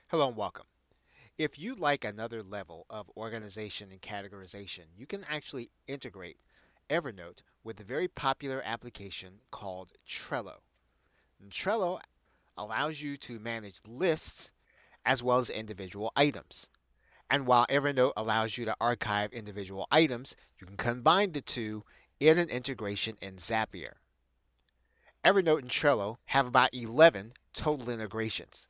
Hello and welcome. If you'd like another level of organization and categorization, you can actually integrate Evernote with a very popular application called Trello. And Trello allows you to manage lists as well as individual items. And while Evernote allows you to archive individual items, you can combine the two in an integration in Zapier. Evernote and Trello have about 11 total integrations.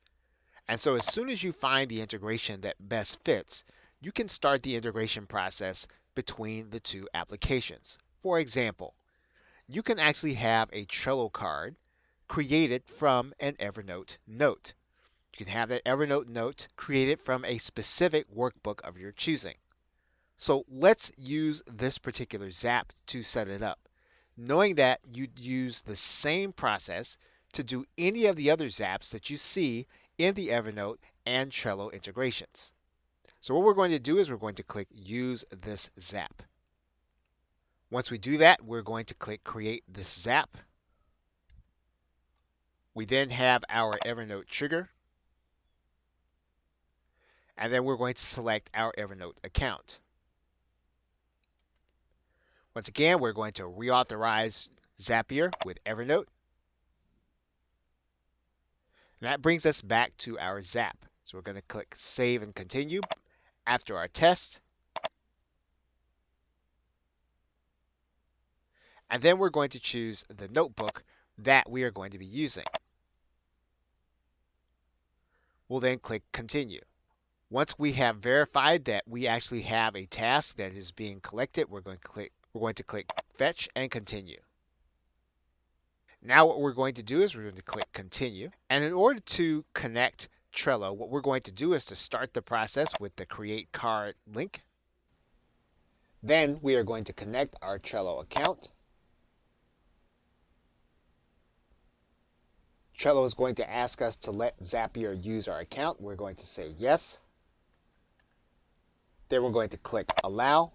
And so as soon as you find the integration that best fits, you can start the integration process between the two applications. For example, you can actually have a Trello card created from an Evernote note. You can have that Evernote note created from a specific workbook of your choosing. So let's use this particular Zap to set it up, knowing that you'd use the same process to do any of the other Zaps that you see in the Evernote and Trello integrations. So what we're going to do is we're going to click Use this Zap. Once we do that, we're going to click Create this Zap. We then have our Evernote trigger, and then we're going to select our Evernote account. Once again, we're going to reauthorize Zapier with Evernote. And that brings us back to our Zap. So we're going to click Save and Continue after our test. And then we're going to choose the notebook that we are going to be using. We'll then click Continue. Once we have verified that we actually have a task that is being collected, we're going to click Fetch and Continue. Now what we're going to do is we're going to click Continue. And in order to connect Trello, what we're going to do is to start the process with the Create Card link. Then we are going to connect our Trello account. Trello is going to ask us to let Zapier use our account. We're going to say yes. Then we're going to click Allow.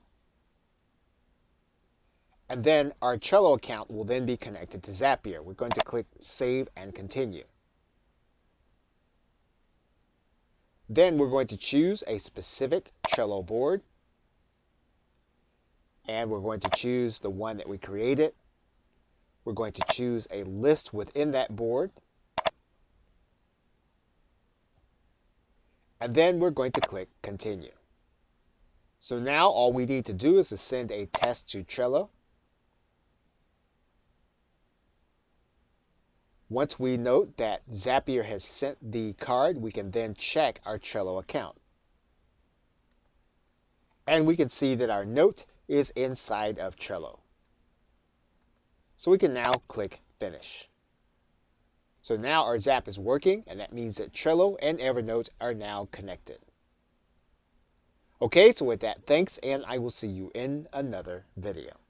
And then our Trello account will then be connected to Zapier. We're going to click Save and Continue. Then we're going to choose a specific Trello board. And we're going to choose the one that we created. We're going to choose a list within that board. And then we're going to click Continue. So now all we need to do is to send a test to Trello. Once we note that Zapier has sent the card, we can then check our Trello account. And we can see that our note is inside of Trello. So we can now click Finish. So now our Zap is working, and that means that Trello and Evernote are now connected. Okay, so with that, thanks, and I will see you in another video.